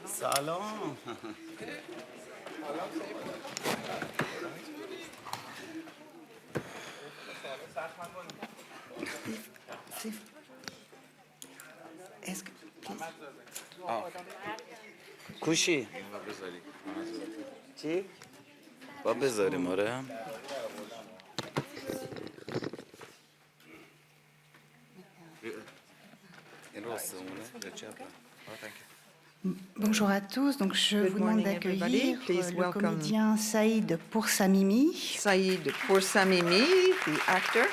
سلام. کوشی چی؟ با بذاریم آره. Bonjour à tous, donc je vous demande d'accueillir le comédien Saïd Poursamimi. Saïd Poursamimi, the actor.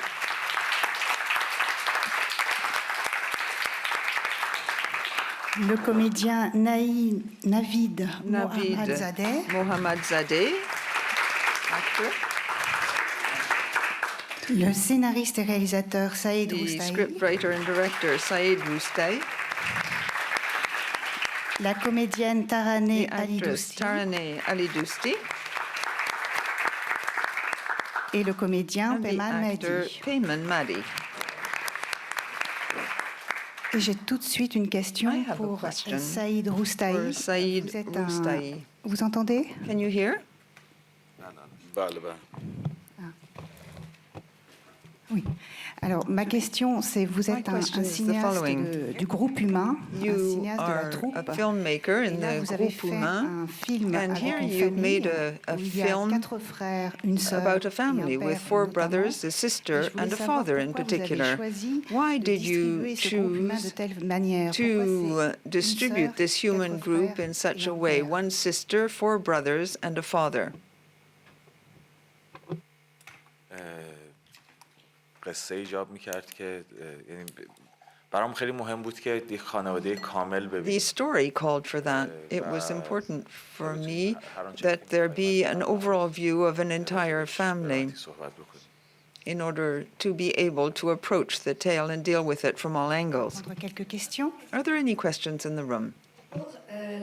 Le comédien Navid Mohammadzadeh, actor. Le scénariste et réalisateur Saïd The Roustaï. scriptwriter and director Saïd Roustaï. La comédienne Taraneh The actress Alidousti. Taraneh Alidousti. Et le comédien And the Peyman actor Mahdi. Peyman Mahdi. Et j'ai tout de suite une question I have a pour question Saïd Roustaï. for Saïd Vous êtes Roustaï. Vous entendez? Can you hear? بله بله. Oui. Alors, ma question, c'est vous êtes un cinéaste du groupe humain, un cinéaste de la troupe. A filmmaker in Et là, the vous avez groupe fait humain, un film and avec here une you've famille made a où il y a film 4 frères, une sœur about a et family un with père 4 notamment. brothers, a Et sister, je voulais and a savoir father in pourquoi vous avez particular. choisi Why de did you distribuer ce groupe humain de choose telle manière? to Pourquoi c'est une distribute sœur, this human 4 group frères in such et a un way? père? One sister, 4 brothers, and a father. قصه ایجاب میکرد که یعنی برام خیلی مهم بود که یک خانواده کامل The ببینیم. story called for that. It was important for me that there be an overall view of an entire family in order to be able to approach the tale and deal with it from all angles. Prendre quelques questions. Are there any questions in the room?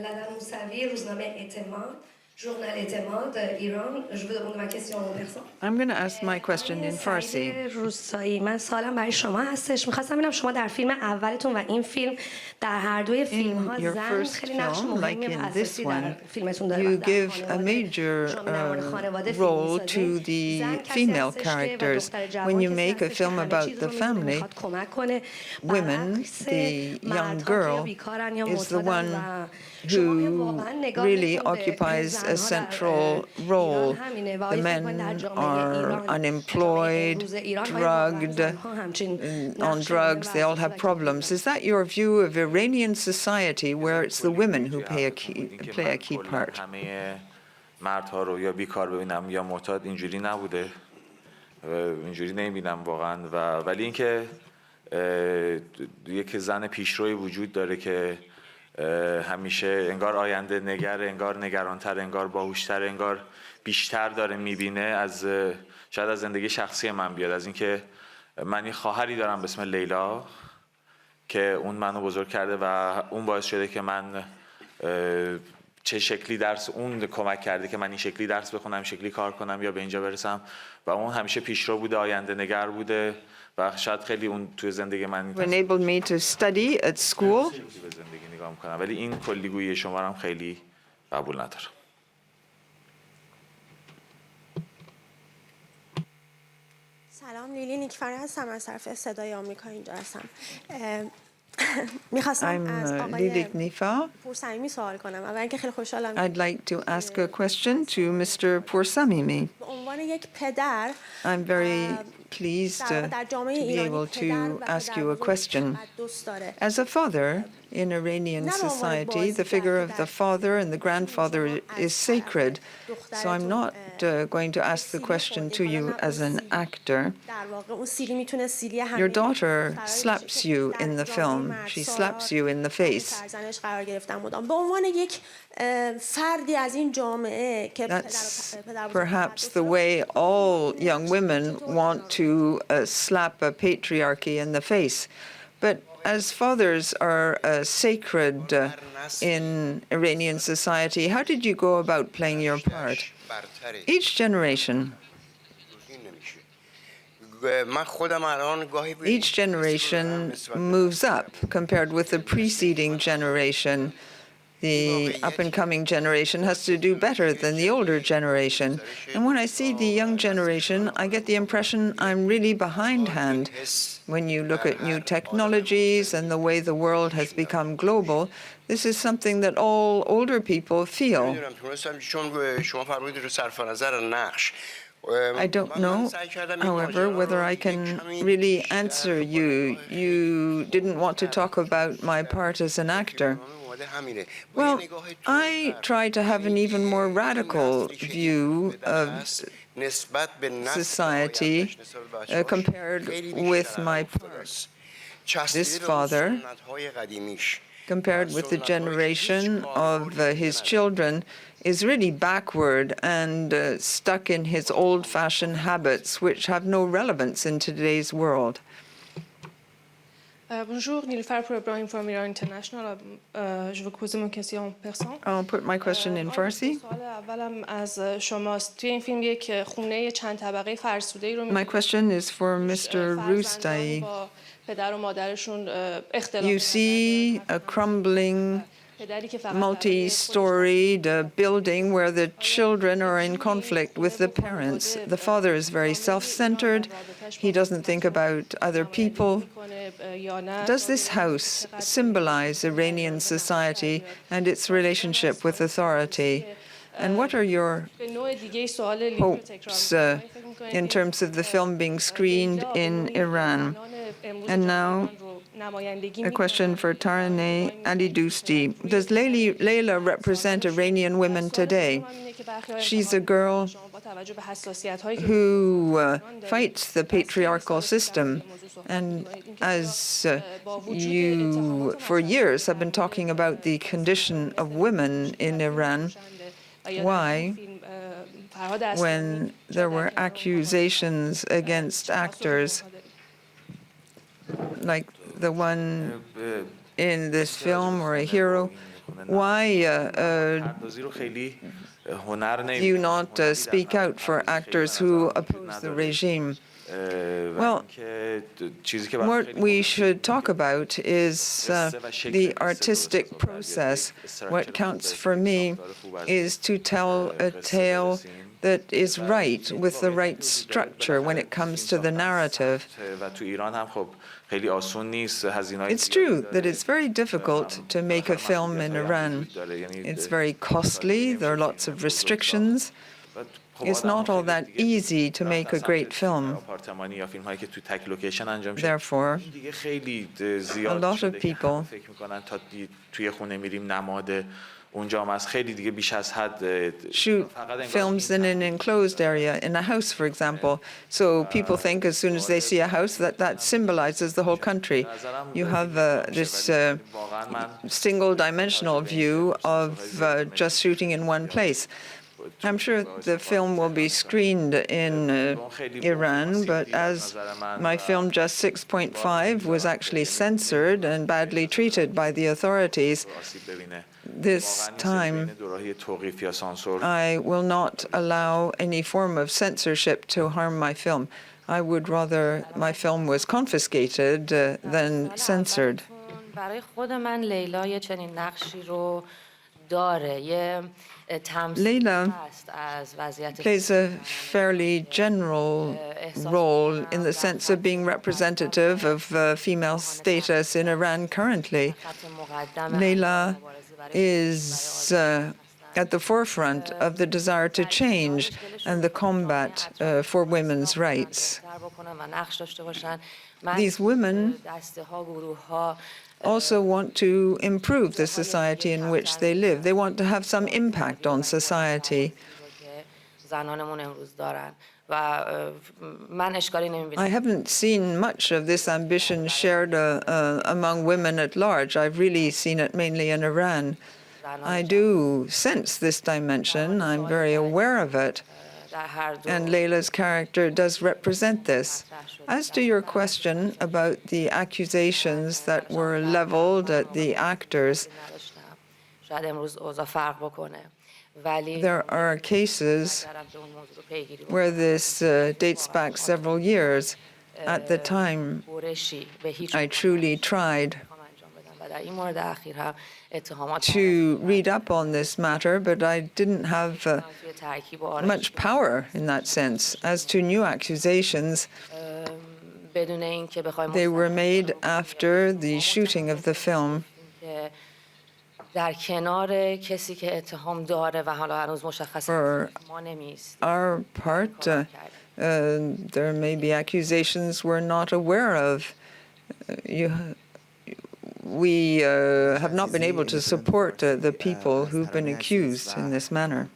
Ladar Moussavi, روزنامه اعتماد، ژورنال اعتماد ایران. Je vous demande ma question en persan. I'm going to ask my question in Farsi. روستایی، من سوالم برای شما هستش. می‌خواستم ببینم شما در فیلم اولتون و این فیلم در هر دوی فیلم‌ها In your زن first خیلی نقش film, like مهمی و in this اساسی در one, فیلمتون داره. you در give a خانواده major شما در مورد خانواده فیلم role می‌سازین. to the زن کسی female هستش که و characters. دختر جوان When you کسی make a هستش که film همه about چیز the رو می‌دونه، family, می‌خواد کمک کنه. women, برعکس the young مردها که یا girl, بیکارن یا is the معتادن one و شما که who واقعاً really نگاهتون به occupies a زن‌ها در central ایران role. همینه و The آیا فکر men کنید در جامعه are ایران، جامعه unemployed, امروز ایران آیا واقعاً drugged, زن‌ها همچین on نقش drugs, they all مهم و have اساسی problems. Is that your view of Iranian society where it's the women who play a key part? همه مردها رو یا بیکار ببینم یا معتاد اینجوری نبوده. اینجوری نمیبینم واقعا ولی اینکه یک زن پیشروی وجود داره که همیشه انگار آینده نگر، انگار نگرانتر، انگار باهوشتر، انگار بیشتر داره میبینه. از شاید از زندگی شخصی من بیاد، از اینکه من یه خواهری دارم به اسم لیلا که اون منو بزرگ کرده و اون باعث شده که من چه شکلی درس اون کمک کرده که من این شکلی درس بخونم، این شکلی کار کنم یا به اینجا برسم و اون همیشه پیشرو بوده، آینده نگر بوده و شاید خیلی اون توی زندگی من Enabled me to study at school. به زندگی نگاه میکنم ولی این کلیگویی شما رو هم خیلی قبول ندارم. سلام، لیلی نیکفر هستم از طرف صدای آمریکا اینجا هستم. میخواستم از آقای پورسمیمی سوال کنم. اول اینکه خیلی خوشحالم. I'd like to ask a question to Mr. Poursamimi. به عنوان یک پدر I'm very pleased to be able to ask you a question. As a father in Iranian society, the figure of the father and the grandfather is sacred. So I'm not going to ask the question to you as an actor. Your daughter slaps you in the film. She slaps you in the face. That's perhaps the way all young women want to slap a patriarchy in the face. But as fathers are sacred in Iranian society, how did you go about playing your part? Each generation moves up compared with the preceding generation. the up-and-coming generation has to do better than the older generation. And when I see the young generation, I get the impression I'm really behindhand. When you look at new technologies and the way the world has become global, this is something that all older people feel. I don't know, however, whether I can really answer you. You didn't want to talk about my part as an actor. Well, I try to have an even more radical view of society compared with my part. This father, compared with the generation of his children, is really backward and stuck in his old-fashioned habits, which have no relevance in today's world. Bonjour, Nilüfer pour Ibrahim from Iran International. Je veux poser ma question personnelle. I'll put my question in Farsi. سوال اولم از شماست. توی این فیلم یک خونه چند طبقه فرسوده‌ای رو My question is for Mr. Rustai. با پدر و مادرشون اختلاف You see a crumbling, multi-storied building where the children are in conflict with the parents. The father is very self-centered. He doesn't think about other people. Does this house symbolize Iranian society and its relationship with authority? And what are your hopes in terms of the film being screened in Iran? And now, a question for Taraneh Ali Dousti. Does Leila represent Iranian women today? She's a girl who fights the patriarchal system. And as you, for years, have been talking about the condition of women in Iran, why, when there were accusations against actors, like the one in this film or a hero, why do you not speak out for actors who oppose the regime? Well, what we should talk about is the artistic process. What counts for me is to tell a tale that is right, with the right structure when it comes to the narrative. It's true that it's very difficult to make a film in Iran. It's very costly, there are lots of restrictions. It's not all that easy to make a great film. Therefore, a lot of people shoot films in an enclosed area, in a house, for example. So people think as soon as they see a house that symbolizes the whole country. You have this single-dimensional view of just shooting in one place. I'm sure the film will be screened in Iran, but as my film Just 6.5 was actually censored and badly treated by the authorities, this time I will not allow any form of censorship to harm my film. I would rather my film was confiscated than censored. Leila plays a fairly general role in the sense of being representative of female status in Iran currently. Leila is at the forefront of the desire to change and the combat for women's rights. These women also want to improve the society in which they live. They want to have some impact on society. I haven't seen much of this ambition shared among women at large. I've really seen it mainly in Iran. I do sense this dimension. I'm very aware of it. And Leila's character does represent this. As to your question about the accusations that were leveled at the actors, there are cases where this dates back several years. At the time, I truly tried to read up on this matter, but I didn't have much power in that sense. As to new accusations, they were made after the shooting of the film. For our part, there may be accusations we're not aware of. We have not been able to support the people who've been accused in this manner.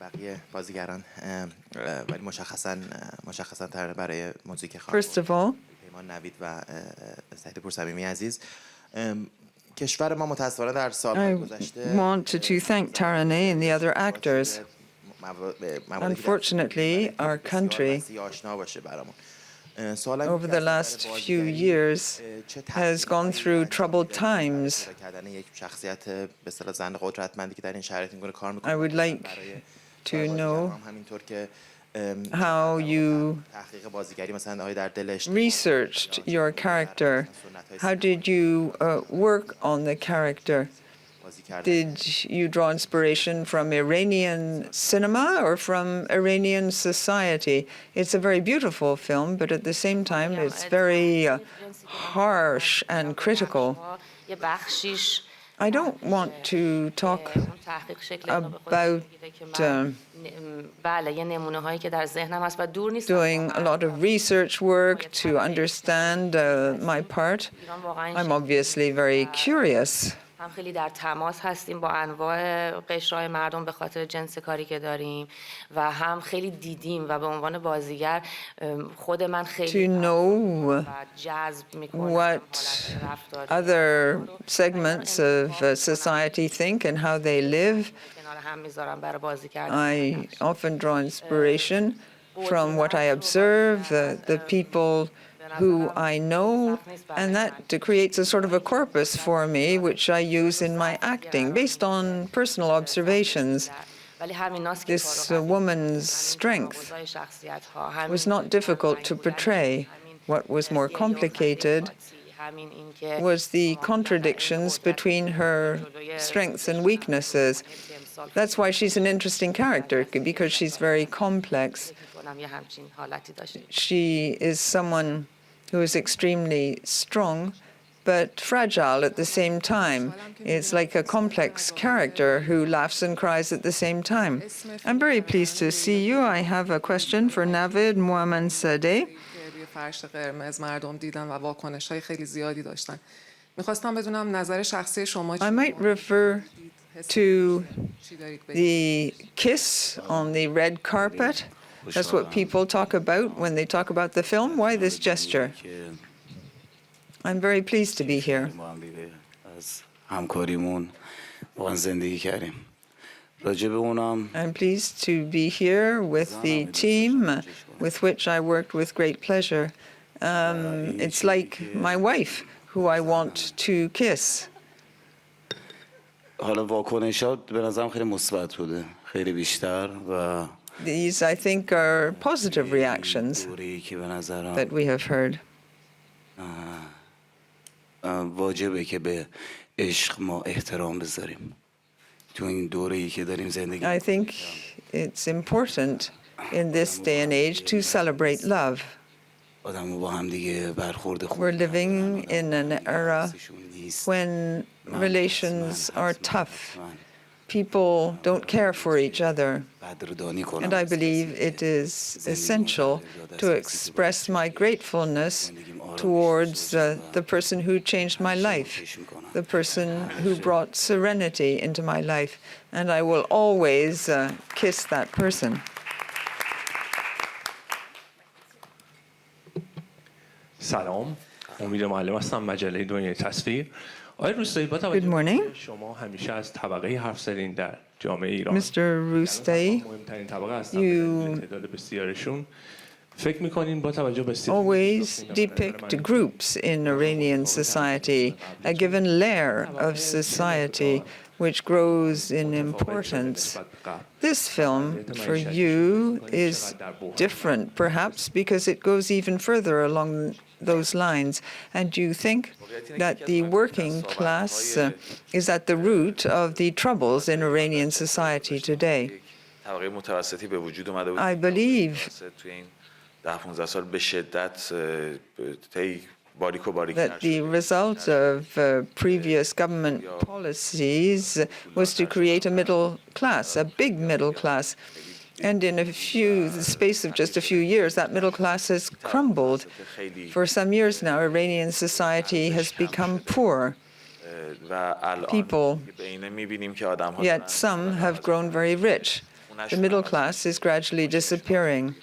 First of all, I want to thank Taraneh and the other actors. Unfortunately, our country, over the last few years, has gone through troubled times. I would like to know how you researched your character. How did you work on the character? Did you draw inspiration from Iranian cinema or from Iranian society? It's a very beautiful film, but at the same time, it's very harsh and critical. I don't want to talk about doing a lot of research work to understand my part. I'm obviously very curious. خیلی در تماس هستیم با انواع قشرهای مردم به خاطر جنس کاری که داریم و هم خیلی دیدیم و به عنوان بازیگر خود من خیلی جذب میکنه what other segments of society think and how they live. I often draw inspiration from what I observe, the people who I know, and that creates a sort of a corpus for me, which I use in my acting, based on personal observations. This woman's strength was not difficult to portray. What was more complicated was the contradictions between her strengths and weaknesses. That's why she's an interesting character, because she's very complex. She is someone who is extremely strong, but fragile at the same time. It's like a complex character who laughs and cries at the same time. I'm very pleased to see you. I have a question for Navid Mohammadsadeh. I might refer to the kiss on the red carpet. That's what people talk about when they talk about the film. Why this gesture? I'm very pleased to be here. I'm pleased to be here with the team with which I worked with great pleasure. It's like my wife, who I want to kiss. These, I think, are positive reactions that we have heard. I think it's important in this day and age to celebrate love. We're living in an era when relations are tough. People don't care for each other. And I believe it is essential to express my gratefulness towards the person who changed my life, the person who brought serenity into my life. And I will always kiss that person. سلام امید معلم هستم مجله دنیای تصویر Good morning. Mr. Roustay, you always depict groups in Iranian society, a given layer of society which grows in importance. This film, for you, is different, perhaps, because it goes even further along those lines. And do you think that the working class is at the root of the troubles in Iranian society today? I believe that the result of previous government policies was to create a middle class, a big middle class. And in the space of just a few years, that middle class has crumbled. For some years now, Iranian society has become poor. People, yet some have grown very rich. The middle class is gradually disappearing.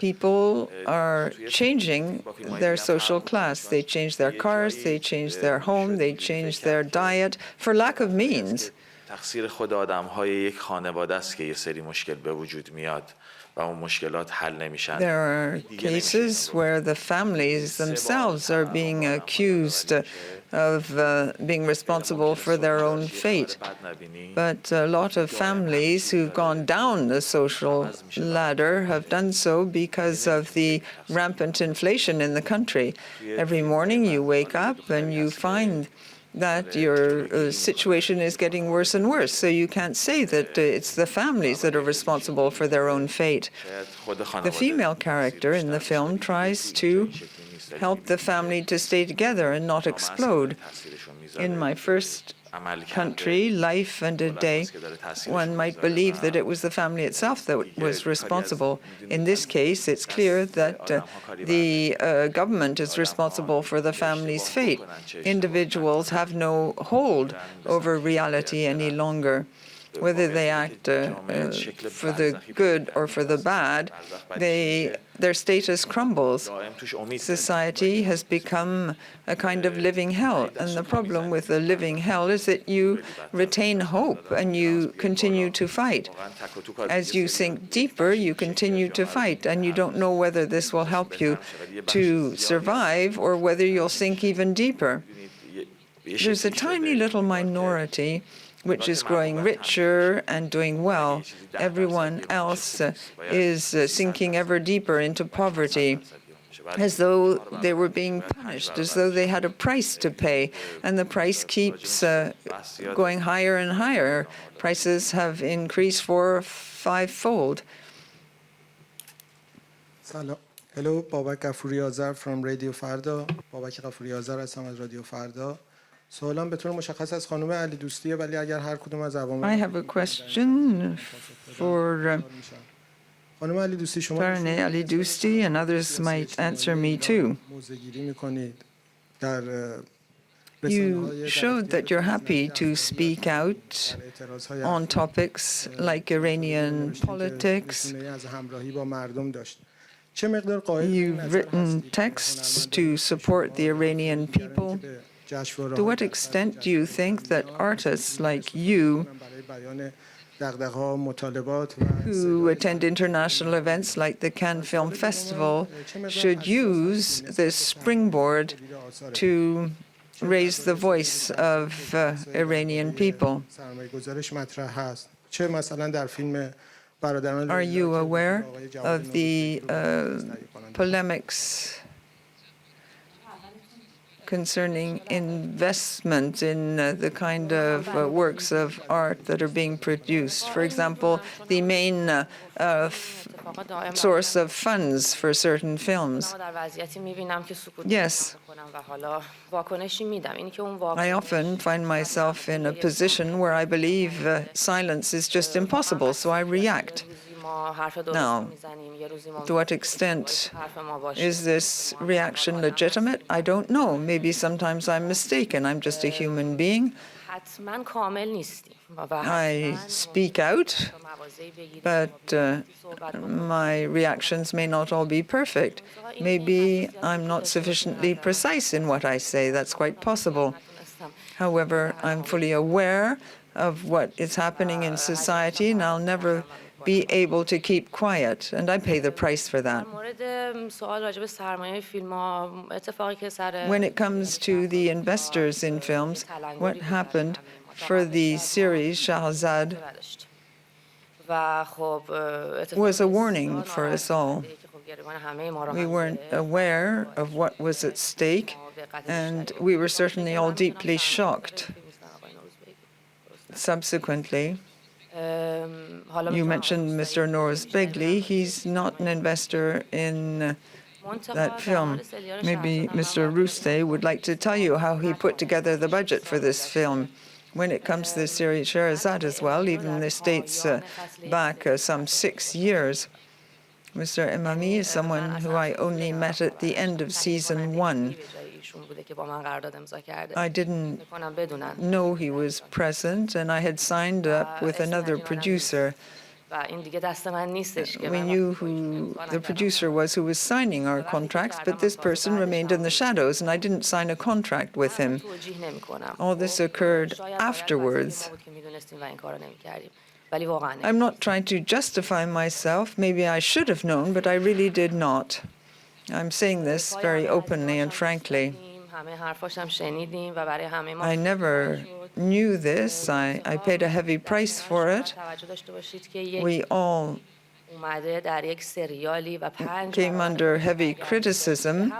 People are changing their social class. They change their cars, they change their home, they change their diet for lack of means. تقصیر خود آدم‌های یک خانواده است که یه سری مشکل به وجود میاد و اون مشکلات حل نمیشن. There are cases where the families themselves are being accused of being responsible for their own fate. But a lot of families who've gone down the social ladder have done so because of the rampant inflation in the country. Every morning you wake up and you find that your situation is getting worse and worse. So you can't say that it's the families that are responsible for their own fate. The female character in the film tries to help the family to stay together and not explode. In my first country, Life and a Day, one might believe that it was the family itself that was responsible. In this case, it's clear that the government is responsible for the family's fate. Individuals have no hold over reality any longer. Whether they act for the good or for the bad, their status crumbles. Society has become a kind of living hell. And the problem with the living hell is that you retain hope and you continue to fight. As you sink deeper, you continue to fight, and you don't know whether this will help you to survive or whether you'll sink even deeper. There's a tiny little minority which is growing richer and doing well. Everyone else is sinking ever deeper into poverty, as though they were being punished, as though they had a price to pay, and the price keeps going higher and higher. Prices have increased 4 or 5-fold. Hello, Babak Ghafouri Azar from Radio Farda. Babak Ghafouri Azar هستم از رادیو فردا. سوالم به طور مشخص از خانم علی دوستیه ولی اگر هر کدوم از عوامل I have a question for خانم علی دوستی شما Farnay Ali Dousti, and others might answer me too. موضع‌گیری می‌کنید در You showed that you're happy to speak out on topics like Iranian politics. You've written texts to support the Iranian people. To what extent do you think that artists like you, who attend international events like the Cannes Film Festival, should use this springboard to raise the voice of Iranian people? Are you aware of the polemics concerning investment in the kind of works of art that are being produced? For example, the main source of funds for certain films. Yes. I often find myself in a position where I believe silence is just impossible, so I react. Now, to what extent is this reaction legitimate? I don't know. Maybe sometimes I'm mistaken. I'm just a human being. I speak out, but my reactions may not all be perfect. Maybe I'm not sufficiently precise in what I say. That's quite possible. However, I'm fully aware of what is happening in society, and I'll never be able to keep quiet, and I pay the price for that. When it comes to the investors in films, what happened for the series Shahzad was a warning for us all. We weren't aware of what was at stake, and we were certainly all deeply shocked. Subsequently, you mentioned Mr. Norris Begley. He's not an investor in that film. Maybe Mr. Roustay would like to tell you how he put together the budget for this film. When it comes to the series Sherazad as well, even this dates back some 6 years. Mr. Emami is someone who I only met at the end of season 1. I didn't know he was present, and I had signed up with another producer. We knew who the producer was who was signing our contracts, but this person remained in the shadows, and I didn't sign a contract with him. All this occurred afterwards. I'm not trying to justify myself. Maybe I should have known, but I really did not. I'm saying this very openly and frankly. I never knew this. I paid a heavy price for it. We all came under heavy criticism.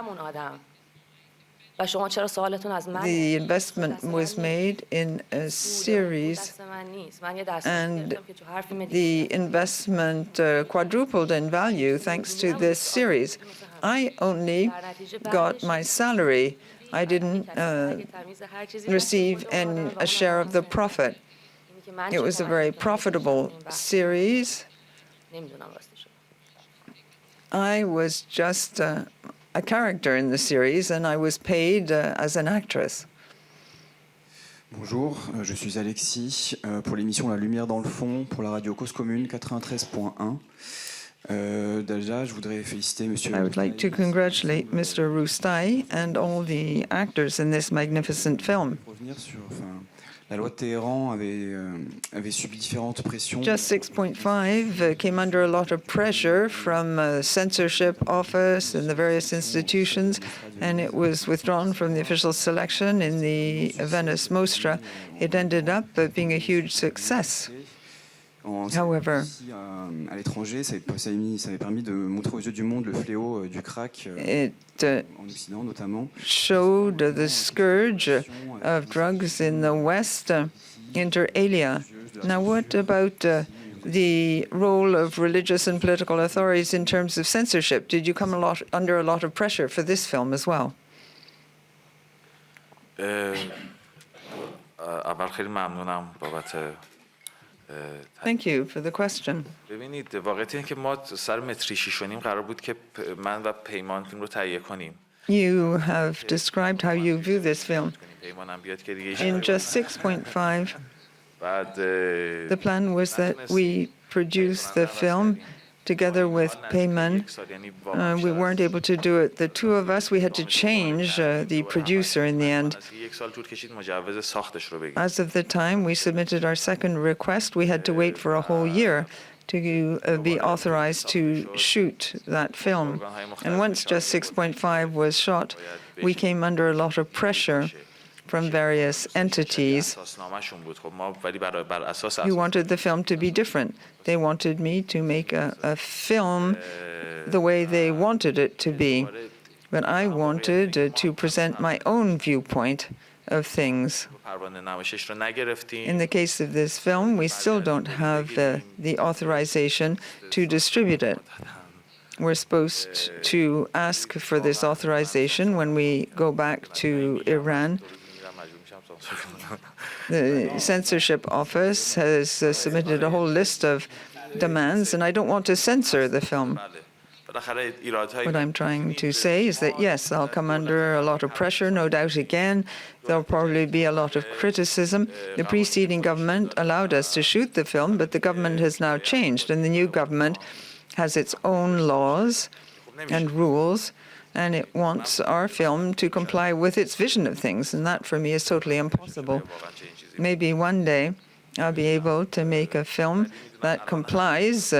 The investment was made in a series, and the investment quadrupled in value thanks to this series. I only got my salary. I didn't receive a share of the profit. It was a very profitable series. I was just a character in the series, and I was paid as an actress. Bonjour, je suis Alexis pour l'émission La Lumière dans le fond pour la radio Cause Commune 93.1. Déjà, je voudrais féliciter Monsieur. I would like to congratulate Mr. Roustay and all the actors in this magnificent film. La loi de Téhéran avait subi différentes pressions. Just 6.5 came under a lot of pressure from the censorship office and the various institutions, and it was withdrawn from the official selection in the Venice Mostra. It ended up being a huge success. However, à l'étranger, ça avait permis de montrer aux yeux du monde le fléau du crack en Occident notamment. Showed the scourge of drugs in the West, inter alia. Now, what about the role of religious and political authorities in terms of censorship? Did you come under a lot of pressure for this film as well? اول خیلی ممنونم بابت Thank you for the question. ببینید واقعیت اینه که ما سر متری 6.5 قرار بود که من و پیمان فیلم رو تهیه کنیم. You have described how you view this film. In just 6.5, the plan was that we produce the film together with Payman. We weren't able to do it. The two of us, we had to change the producer in the end. As of the time we submitted our second request, we had to wait for a whole year to be authorized to shoot that film. And once just 6.5 was shot, we came under a lot of pressure from various entities who wanted the film to be different. They wanted me to make a film the way they wanted it to be. But I wanted to present my own viewpoint of things. In the case of this film, we still don't have the authorization to distribute it. We're supposed to ask for this authorization when we go back to Iran. The censorship office has submitted a whole list of demands, and I don't want to censor the film. What I'm trying to say is that, yes, I'll come under a lot of pressure, no doubt again. There'll probably be a lot of criticism. The preceding government allowed us to shoot the film, but the government has now changed, and the new government has its own laws and rules, and it wants our film to comply with its vision of things, and that for me is totally impossible. Maybe one day I'll be able to make a film that complies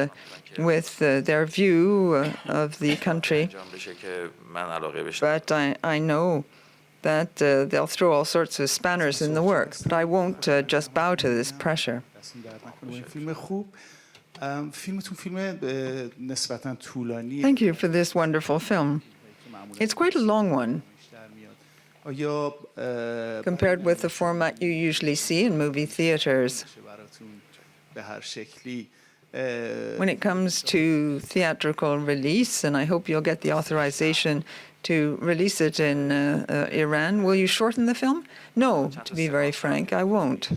with their view of the country. But I know that they'll throw all sorts of spanners in the works, but I won't just bow to this pressure. Thank you for this wonderful film. It's quite a long one compared with the format you usually see in movie theaters. When it comes to theatrical release, and I hope you'll get the authorization to release it in Iran, will you shorten the film? No, to be very frank, I won't.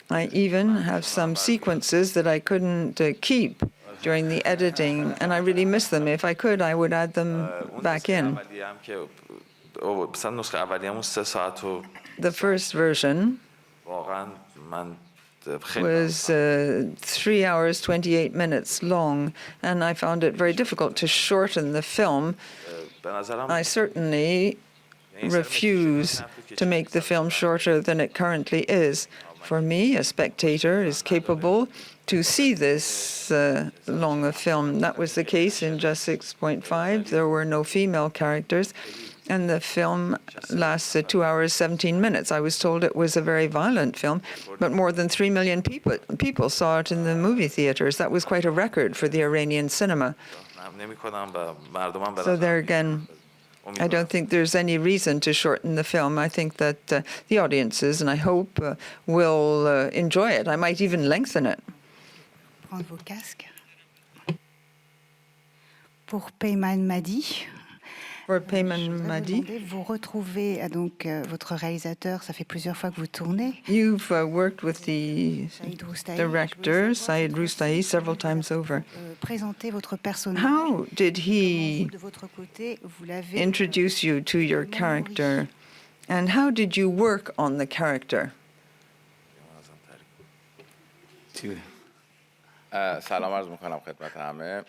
I even have some sequences that I couldn't keep during the editing, and I really miss them. If I could, I would add them back in. The first version was 3 hours, 28 minutes long, and I found it very difficult to shorten the film. I certainly refuse to make the film shorter than it currently is. For me, a spectator is capable to see this long a film. That was the case in Just 6.5. There were no female characters, and the film lasted 2 hours, 17 minutes. I was told it was a very violent film, but more than 3 million people saw it in the movie theaters. That was quite a record for the Iranian cinema. So there again, I don't think there's any reason to shorten the film. I think that the audiences, and I hope, will enjoy it. I might even lengthen it. Prendre vos casques. Pour Peyman Madi. For Peyman Madi. Vous retrouvez donc votre réalisateur. Ça fait plusieurs fois que vous tournez. You've worked with the director Saïd Roustahi several times over. Présentez votre personnage. How did he introduce you to your character, and how did you work on the character? سلام عرض میکنم خدمت همه.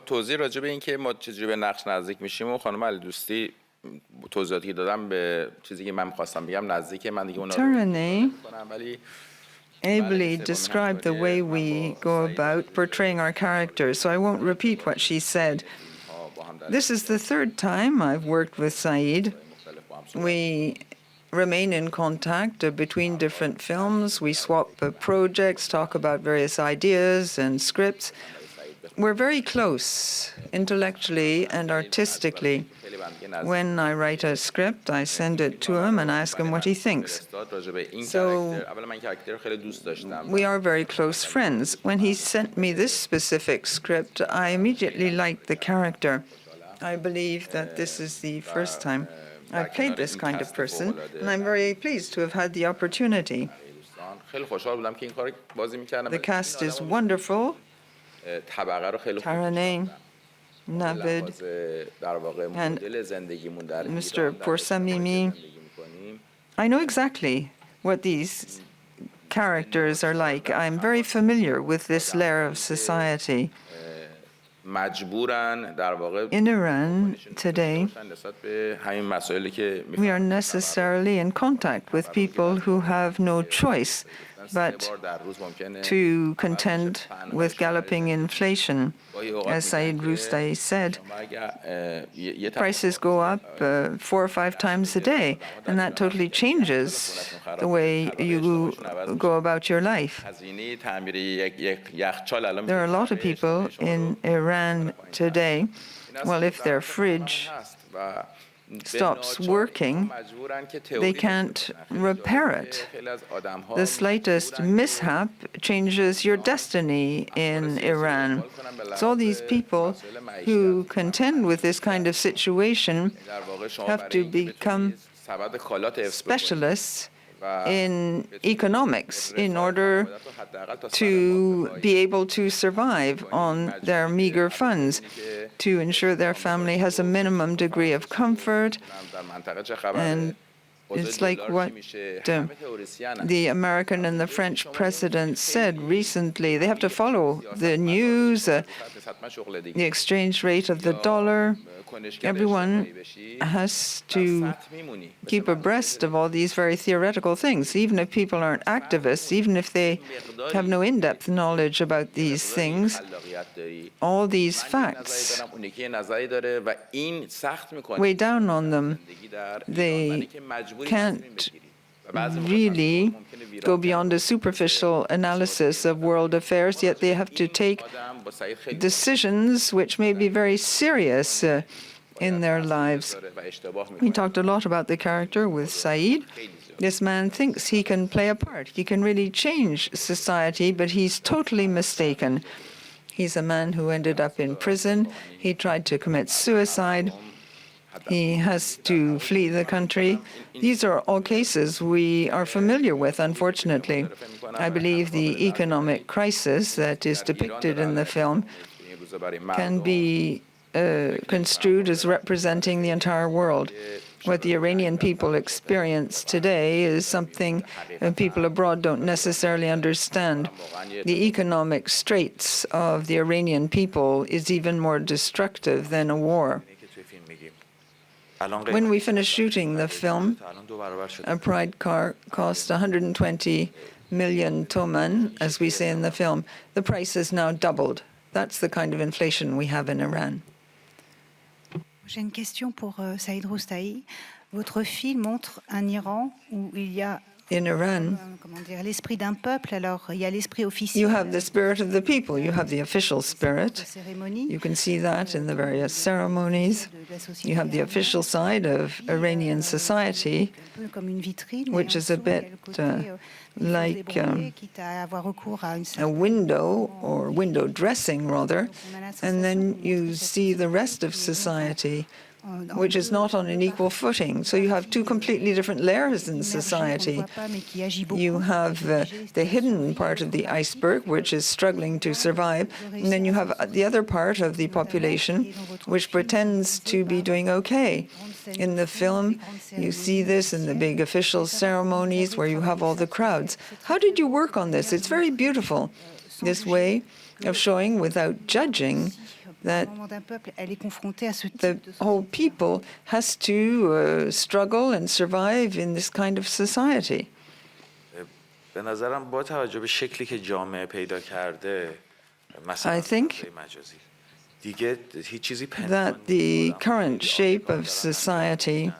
توضیح راجع به این که ما چجوری به نقش نزدیک میشیم و خانم علی دوستی توضیحاتی که دادم به چیزی که من می‌خواستم بگم نزدیکه. من دیگه اونا رو ولی ably described the way we go about portraying our characters, so I won't repeat what she said. This is the third time I've worked with Saïd. We remain in contact between different films. We swap projects, talk about various ideas and scripts. We're very close intellectually and artistically. When I write a script, I send it to him and ask him what he thinks. So we are very close friends. When he sent me this specific script, I immediately liked the character. I believe that this is the first time I've played this kind of person, and I'm very pleased to have had the opportunity. The cast is wonderful. Taraneh, Navid, and Mr. Poursamimi. I know exactly what these characters are like. I'm very familiar with this layer of society. In Iran today, we are necessarily in contact with people who have no choice but to contend with galloping inflation. As Saïd Roustahi said, prices go up 4 or 5 times a day, and that totally changes the way you go about your life. There are a lot of people in Iran today, well, if their fridge stops working, they can't repair it. The slightest mishap changes your destiny in Iran. So all these people who contend with this kind of situation have to become specialists in economics in order to be able to survive on their meager funds, to ensure their family has a minimum degree of comfort. And it's like what the American and the French presidents said recently. They have to follow the news, the exchange rate of the dollar. Everyone has to keep abreast of all these very theoretical things, even if people aren't activists, even if they have no in-depth knowledge about these things. All these facts weigh down on them. They can't really go beyond a superficial analysis of world affairs, yet they have to take decisions which may be very serious in their lives. We talked a lot about the character with Saeed. This man thinks he can play a part. He can really change society, but he's totally mistaken. He's a man who ended up in prison. He tried to commit suicide. He has to flee the country. These are all cases we are familiar with, unfortunately. I believe the economic crisis that is depicted in the film can be construed as representing the entire world. What the Iranian people experience today is something people abroad don't necessarily understand. The economic straits of the Iranian people is even more destructive than a war. When we finished shooting the film, a pride car cost 120 million toman, as we say in the film. The price has now doubled. That's the kind of inflation we have in Iran. J'ai une question pour Saïd Roustahi. Votre film montre un Iran où il y a in Iran, l'esprit d'un peuple. Alors, il y a l'esprit officiel. You have the spirit of the people. You have the official spirit. You can see that in the various ceremonies. You have the official side of Iranian society, which is a bit like a window, or window dressing, rather. And then you see the rest of society, which is not on an equal footing. So you have two completely different layers in society. You have the hidden part of the iceberg, which is struggling to survive, and then you have the other part of the population, which pretends to be doing okay. In the film, you see this in the big official ceremonies where you have all the crowds. How did you work on this? It's very beautiful, this way of showing without judging that the whole people has to struggle and survive in this kind of society. I think that the current shape of society,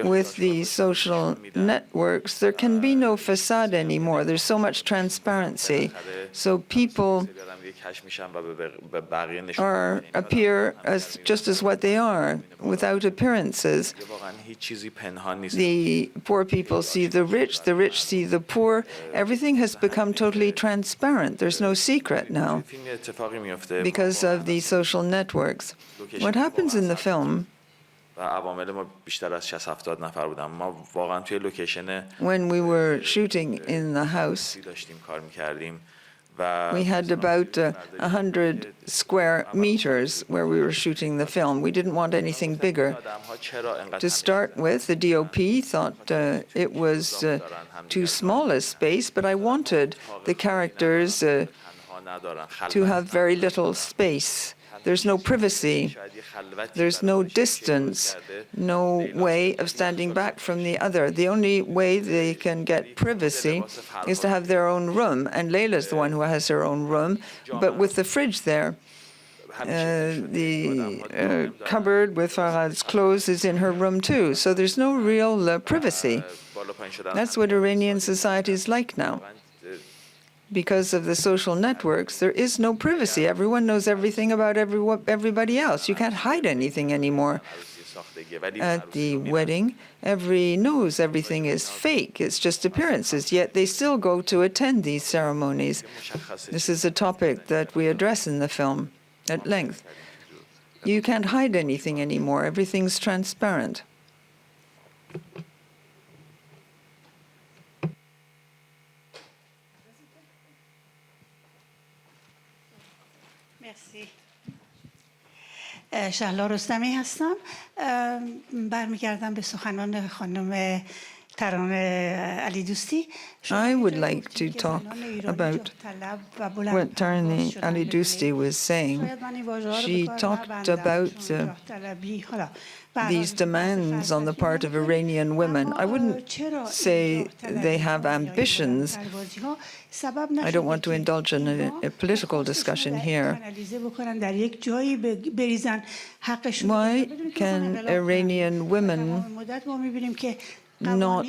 with the social networks, there can be no facade anymore. There's so much transparency. So people appear as just as what they are, without appearances. The poor people see the rich see the poor. Everything has become totally transparent. There's no secret now because of the social networks. What happens in the film, when we were shooting in the house, we had about 100 square meters where we were shooting the film. We didn't want anything bigger. To start with, the DOP thought it was too small a space, but I wanted the characters to have very little space. There's no privacy. There's no distance, no way of standing back from the other. The only way they can get privacy is to have their own room. And Leila's the one who has her own room, but with the fridge there. The cupboard with Farad's clothes is in her room too. So there's no real privacy. That's what Iranian society is like now. Because of the social networks, there is no privacy. Everyone knows everything about everybody else. You can't hide anything anymore. At the wedding, everyone knows everything is fake. It's just appearances, yet they still go to attend these ceremonies. This is a topic that we address in the film at length. You can't hide anything anymore. Everything's transparent. شهلا رستمی هستم. برمیگردم به سخنان خانم ترانه علی دوستی. I would like to talk about what Tarani Ali Dousti was saying. She talked about these demands on the part of Iranian women. I wouldn't say they have ambitions. I don't want to indulge in a political discussion here. Why can Iranian women not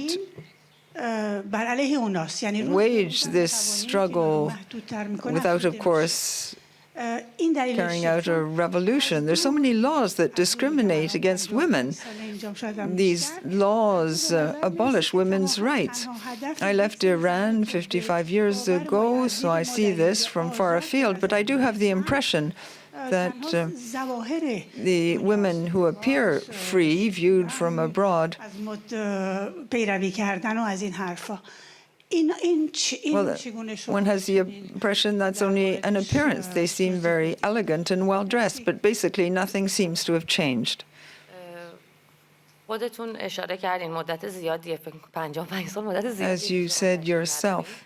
wage this struggle without, of course, carrying out a revolution? There's so many laws that discriminate against women. These laws abolish women's rights. I left Iran 55 years ago, so I see this from far afield, but I do have the impression that the women who appear free, viewed from abroad, well, one has the impression that's only an appearance. They seem very elegant and well-dressed, but basically nothing seems to have changed. As you said yourself,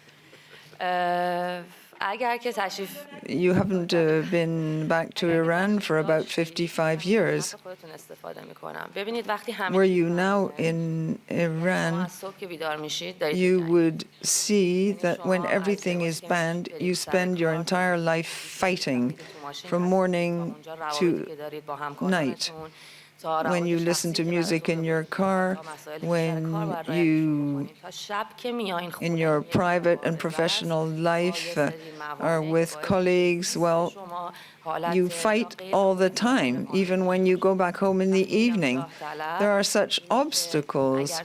you haven't been back to Iran for about 55 years. Were you now in Iran, you would see that when everything is banned, you spend your entire life fighting from morning to night. When you listen to music in your car, when you, in your private and professional life, are with colleagues, well, you fight all the time, even when you go back home in the evening. There are such obstacles.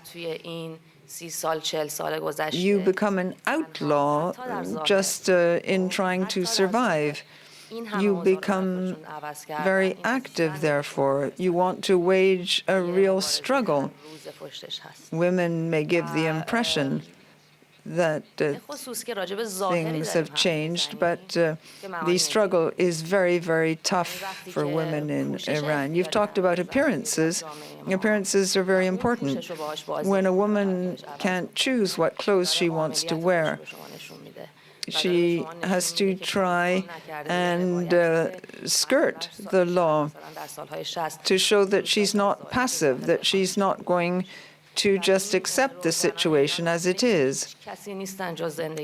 You become an outlaw just in trying to survive. You become very active, therefore. You want to wage a real struggle. Women may give the impression that things have changed, but the struggle is very, very tough for women in Iran. You've talked about appearances. Appearances are very important. When a woman can't choose what clothes she wants to wear, she has to try and skirt the law to show that she's not passive, that she's not going to just accept the situation as it is.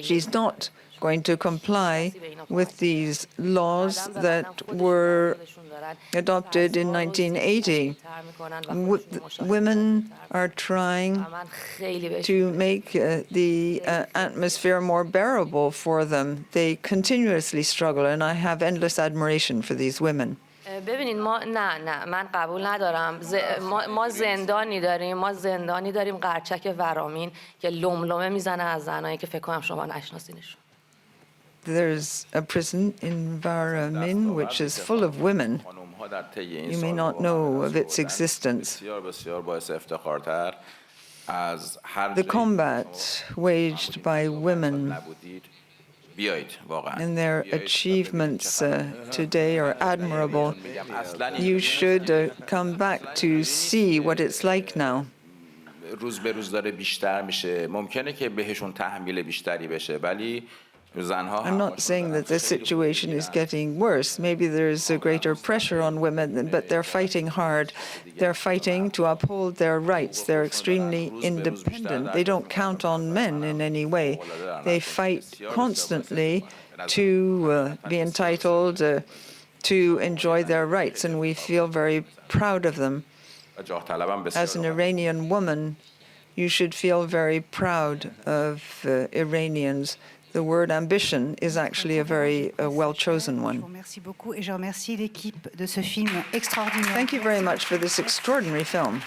She's not going to comply with these laws that were adopted in 1980. Women are trying to make the atmosphere more bearable for them. They continuously struggle, and I have endless admiration for these women. ببینید من قبول ندارم ما زندانی داریم قرچک ورامین که لملمه میزنه از زنایی که فکر کنم شما نشناسینشون. There's a prison in Varamin which is full of women. You may not know of its existence. The combat waged by women and their achievements today are admirable. You should come back to see what it's like now. روز به روز داره بیشتر میشه. ممکنه که بهشون تحمیل بیشتری بشه ولی I'm not saying that the situation is getting worse. Maybe there's a greater pressure on women, but they're fighting hard. They're fighting to uphold their rights. They're extremely independent. They don't count on men in any way. They fight constantly to be entitled to enjoy their rights, and we feel very proud of them. As an Iranian woman, you should feel very proud of Iranians. The word ambition is actually a very well-chosen one. Thank you very much for this extraordinary film.